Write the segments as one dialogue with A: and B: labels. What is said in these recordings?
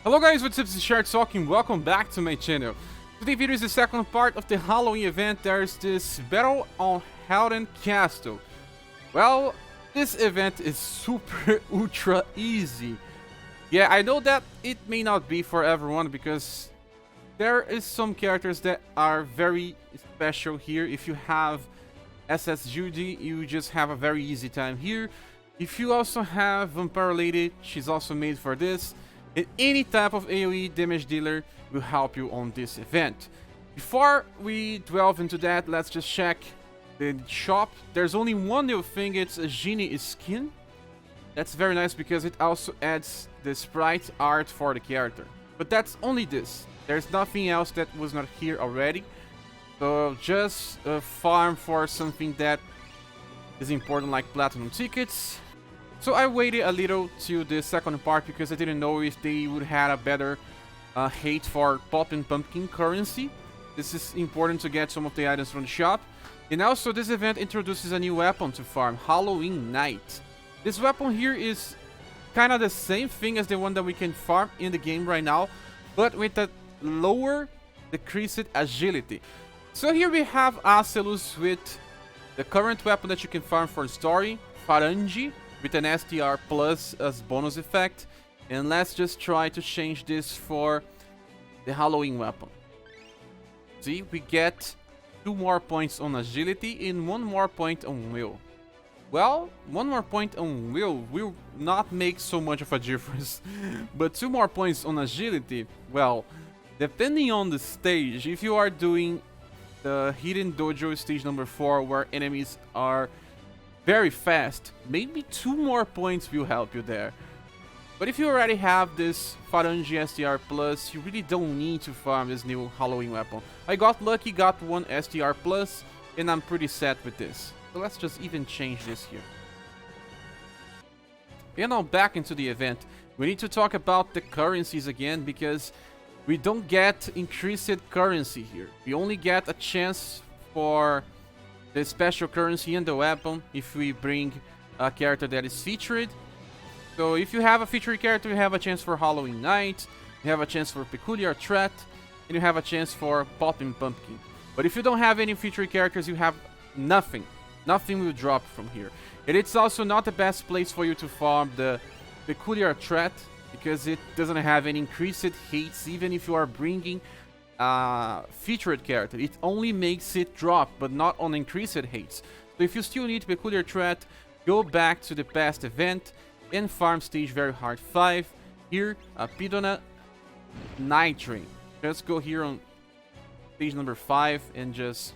A: Hello guys, what's up, this is ScherBR talking, welcome back to my channel. Today's video is the second part of the Halloween event. There's this battle on Howden Castle. Well, this event is super ultra easy. Yeah, I know that it may not be for everyone because there is some characters that are very special here. If you have SS Judy, you just have a very easy time here. If you also have Vampire Lady, she's also made for this. And any type of AoE damage dealer will help you on this event. Before we delve into that, let's just check the shop. There's only one new thing, it's a genie skin. That's very nice because it also adds the sprite art for the character. But that's only this. There's nothing else that was not here already. So just farm for something that is important, like platinum tickets. So I waited a little to the second part because I didn't know if they would have a better hate for pop and pumpkin currency. This is important to get some of the items from the shop. And also this event introduces a new weapon to farm, Halloween Night. This weapon here is kind of the same thing as the one that we can farm in the game right now, but with a lower decreased agility. So here we have Acelus with the current weapon that you can farm for story, Phalange, with an STR plus as bonus effect. And let's just try to change this for the Halloween weapon. See, we get 2 more points on agility and 1 more point on will. Well, 1 more point on will not make so much of a difference. But 2 more points on agility, well, depending on the stage, if you are doing the Hidden Dojo stage number 4 where enemies are very fast, maybe 2 more points will help you there. But if you already have this Phalange STR plus, you really don't need to farm this new Halloween weapon. I got lucky, got 1 STR plus, and I'm pretty set with this. So let's just even change this here. And now back into the event. We need to talk about the currencies again because we don't get increased currency here. We only get a chance for the special currency and the weapon if we bring a character that is featured. So if you have a featured character, you have a chance for Halloween Night, you have a chance for Peculiar Threat, and you have a chance for Poppin' Pumpkin. But if you don't have any featured characters, you have nothing. Nothing will drop from here. And it's also not the best place for you to farm the Peculiar Threat because it doesn't have any increased hates, even if you are bringing featured character. It only makes it drop, but not on increased hates. So if you still need Peculiar Threat, go back to the past event and farm stage very hard 5. Here, Pidona Night Train. Just go here on stage number 5 and just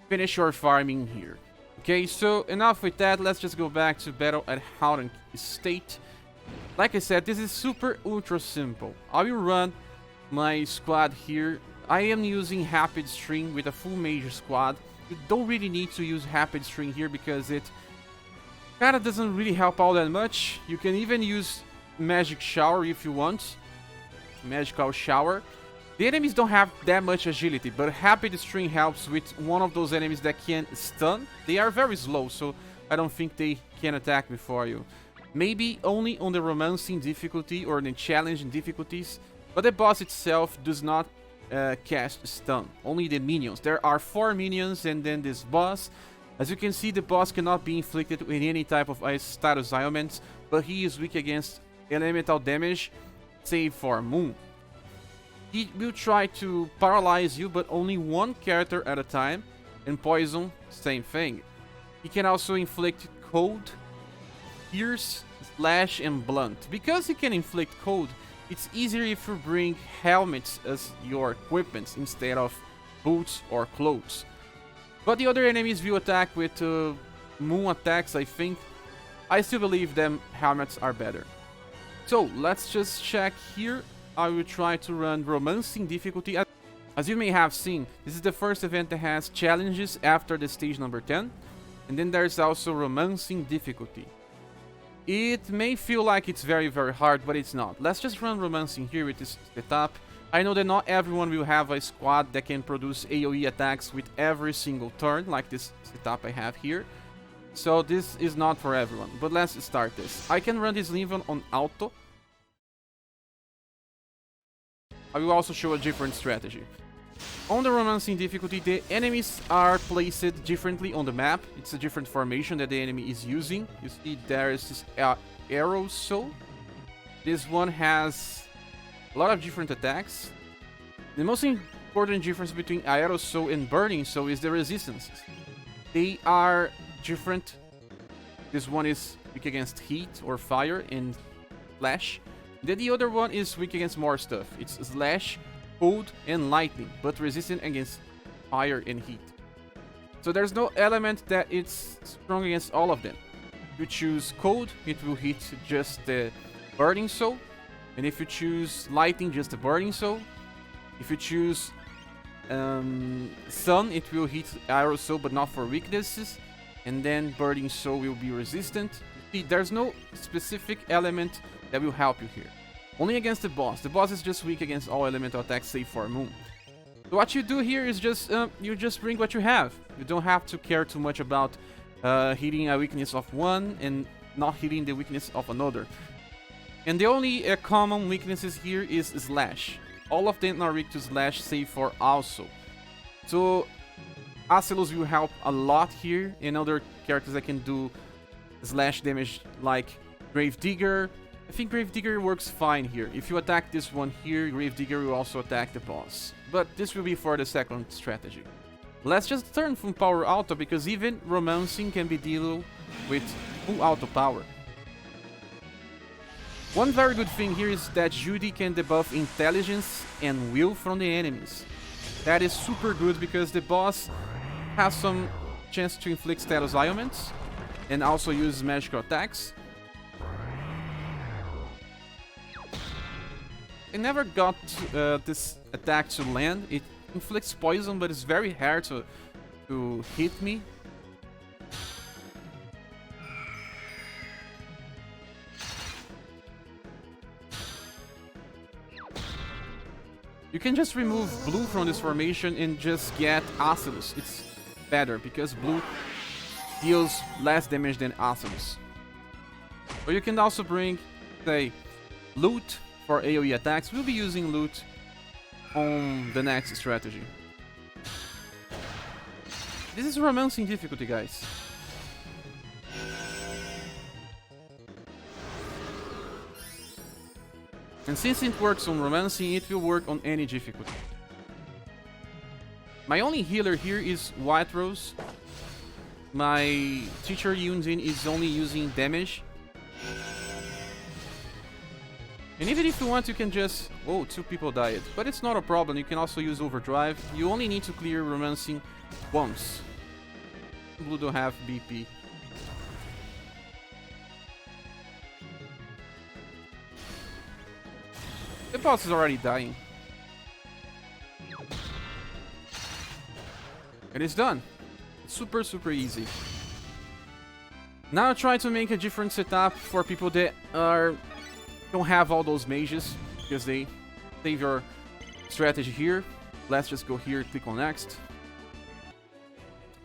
A: finish your farming here. Okay, so enough with that. Let's just go back to battle at Howden Estate. Like I said, this is super ultra simple. I will run my squad here. I am using Rapid String with a full major squad. You don't really need to use Rapid String here because it kind of doesn't really help all that much. You can even use Magic Shower if you want. Magical Shower. The enemies don't have that much agility, but Rapid String helps with one of those enemies that can stun. They are very slow, so I don't think they can attack before you. Maybe only on the Romancing difficulty or the Challenging difficulties. But the boss itself does not cast stun, only the minions. There are 4 minions and then this boss. As you can see, the boss cannot be inflicted with any type of ice status ailments, but he is weak against elemental damage, save for Moon. He will try to paralyze you, but only 1 character at a time, and poison, same thing. He can also inflict cold, pierce, slash, and blunt. Because he can inflict cold, it's easier if you bring helmets as your equipment instead of boots or clothes. But the other enemies will attack with moon attacks, I think. I still believe them helmets are better. So let's just check here. I will try to run Romancing difficulty. As you may have seen, this is the first event that has challenges after the stage number 10. And then there's also Romancing difficulty. It may feel like it's very hard, but it's not. Let's just run Romancing here with this setup. I know that not everyone will have a squad that can produce AoE attacks with every single turn, like this setup I have here. So this is not for everyone, but let's start this. I can run this Linvan on auto. I will also show a different strategy. On the Romancing difficulty, the enemies are placed differently on the map. It's a different formation that the enemy is using. You see there is this arrow soul. This one has a lot of different attacks. The most important difference between Aerosol and Burning Soul is the resistances. They are different. This one is weak against heat or fire and flash. Then the other one is weak against more stuff. It's slash, cold, and lightning, but resistant against fire and heat. So there's no element that it's strong against all of them. If you choose cold, it will hit just the Burning Soul. And if you choose lightning, just the Burning Soul. If you choose sun, it will hit Aerosol, but not for weaknesses. And then Burning Soul will be resistant. See, there's no specific element that will help you here. Only against the boss. The boss is just weak against all elemental attacks save for Moon. So what you do here is just you just bring what you have. You don't have to care too much about hitting a weakness of one and not hitting the weakness of another. And the only common weaknesses here is Slash. All of them are weak to Slash save for also. So Acelus will help a lot here, and other characters that can do slash damage like Gravedigger. I think Gravedigger works fine here. If you attack this one here, Gravedigger will also attack the boss. But this will be for the second strategy. Let's just turn from power auto, because even Romancing can be dealt with full auto power. One very good thing here is that Judy can debuff intelligence and will from the enemies. That is super good because the boss has some chance to inflict status ailments and also use magical attacks. I never got this attack to land. It inflicts poison, but it's very hard to hit me. You can just remove blue from this formation and just get Acelus. It's better because blue deals less damage than Acelus. Or you can also bring, say, loot for AoE attacks. We'll be using loot on the next strategy. This is Romancing difficulty, guys. And since it works on Romancing, it will work on any difficulty. My only healer here is White Rose. My teacher Yunjin is only using damage. And even if you want, you can just... Oh, 2 people died. But it's not a problem, you can also use Overdrive. You only need to clear Romancing once. Blue don't have BP. The boss is already dying. And it's done. It's super, super easy. Now try to make a different setup for people that don't have all those mages, because they save your strategy here. Let's just go here, click on next.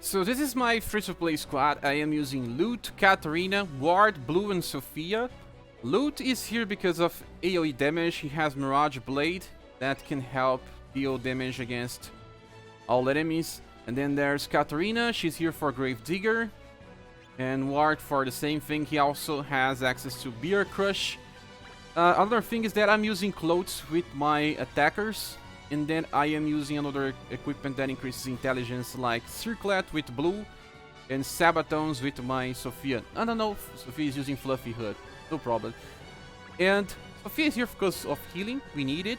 A: So this is my free-to-play squad. I am using Lute, Katarina, Ward, Blue, and Sophia. Lute is here because of AoE damage. He has Mirage Blade that can help deal damage against all enemies. And then there's Katarina, she's here for Gravedigger. And Ward for the same thing, he also has access to Beer Crush. Another thing is that I'm using clothes with my attackers. And then I am using another equipment that increases intelligence like Circlet with Blue and Sabatones with my Sophia. I don't know if Sophia is using Fluffy Hood. No problem. And Sophia is here because of healing. We need it.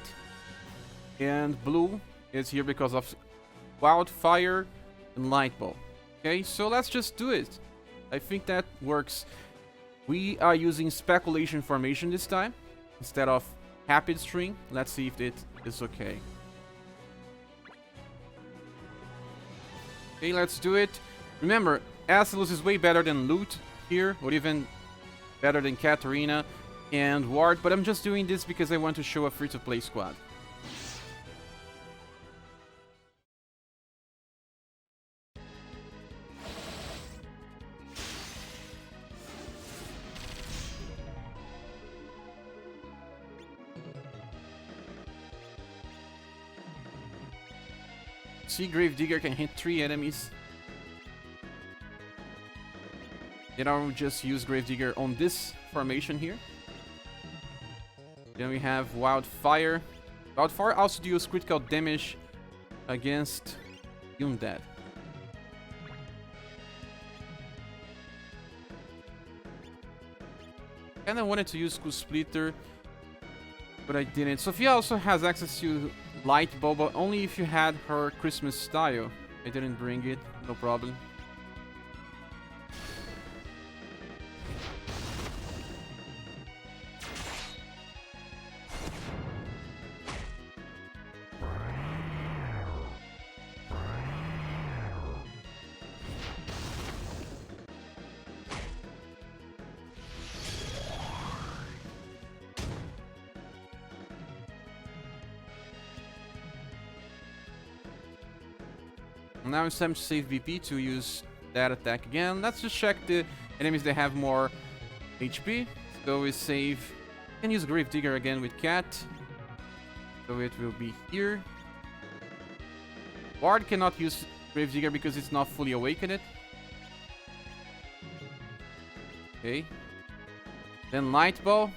A: And Blue is here because of Wildfire and Light Ball. Okay, so let's just do it. I think that works. We are using Speculation Formation this time instead of Rapid String. Let's see if it is okay. Okay, let's do it. Remember, Acelus is way better than Lute here, or even better than Katarina and Ward, but I'm just doing this because I want to show a free-to-play squad. See, Gravedigger can hit 3 enemies. Then I will just use Gravedigger on this formation here. Then we have Wildfire. Wildfire also deals critical damage against Undead. And I wanted to use Skull Splitter, but I didn't. Sophia also has access to Light Bulb, but only if you had her Christmas style. I didn't bring it, no problem. Now it's time to save VP to use that attack again. Let's just check the enemies that have more HP. So we save. Can use Gravedigger again with Cat. So it will be here. Ward cannot use Gravedigger because it's not fully awakened. Okay. Then Light Ball.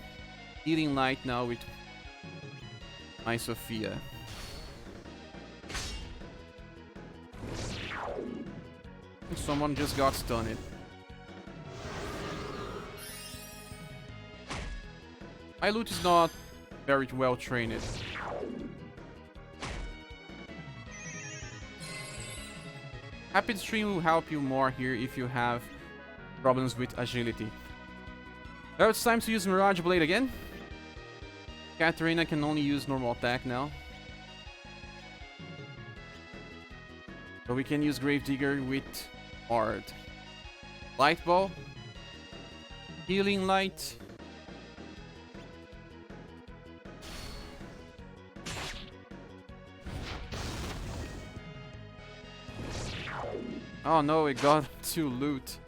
A: Healing Light now with my Sophia. Someone just got stunned. My loot is not very well trained. Rapid Stream will help you more here if you have problems with agility. Now it's time to use Mirage Blade again. Katarina can only use normal attack now. So we can use Gravedigger with Ward. Light Ball. Healing Light. Oh no, it got to loot.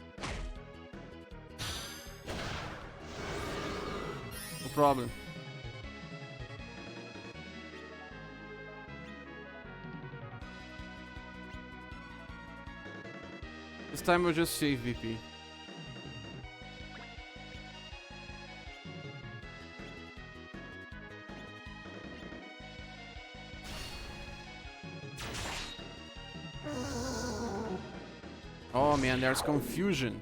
A: No problem. This time we'll just save VP. Oh man, there's confusion.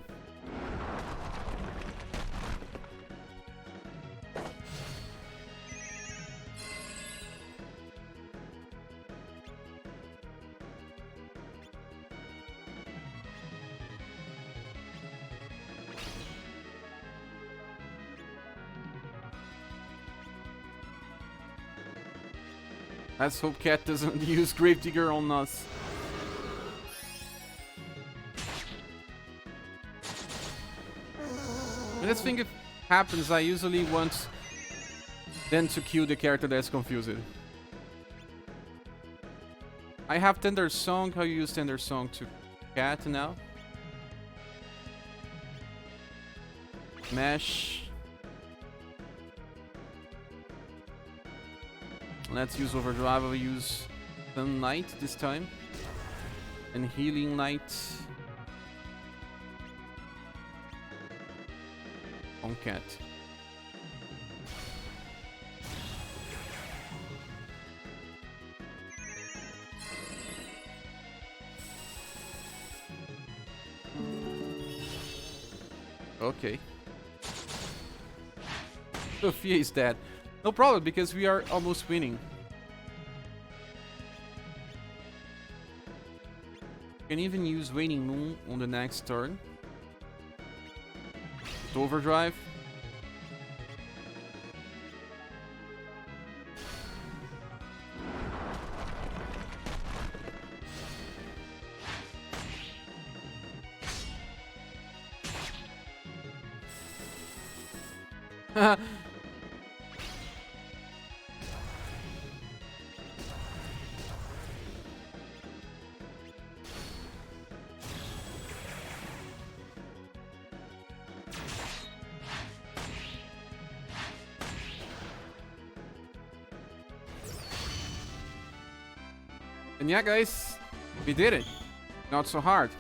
A: Let's hope Cat doesn't use Gravedigger on us. When this thing happens, I usually want them to kill the character that's confused. I have Tender Song. I'll use Tender Song to Cat now. Mesh. Let's use Overdrive. I'll use Sunlight this time. And Healing Light on Cat. Okay. Sophia is dead. No problem, because we are almost winning. Can even use Waning Moon on the next turn. To Overdrive. And yeah, guys, We did it. Not so hard.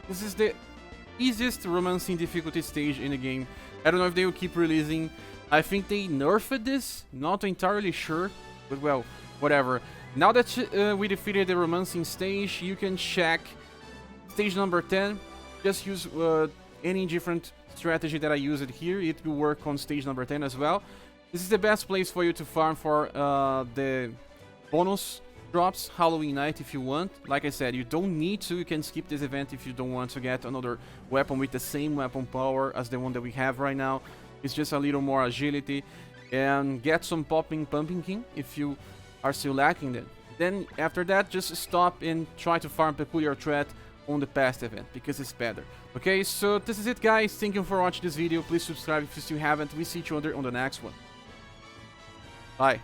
A: This is the easiest romancing difficulty stage in the game. I don't know if they will keep releasing. I think they nerfed this. Not entirely sure. But well, whatever. Now that we defeated the romancing stage, you can check stage number 10. Just use any different strategy that I used here. It will work on stage number 10 as well. This is the best place for you to farm for the bonus drops Halloween night if you want. Like I said, you don't need to. You can skip this event if you don't want to get another weapon with the same weapon power as the one that we have right now. It's just a little more agility. And get some pumping king if you are still lacking them. Then after that, just stop and try to farm Peculiar Threat on the past event, because it's better. Okay, so this is it, guys. Thank you for watching this video. Please subscribe if you still haven't. We see each other on the next one. Bye.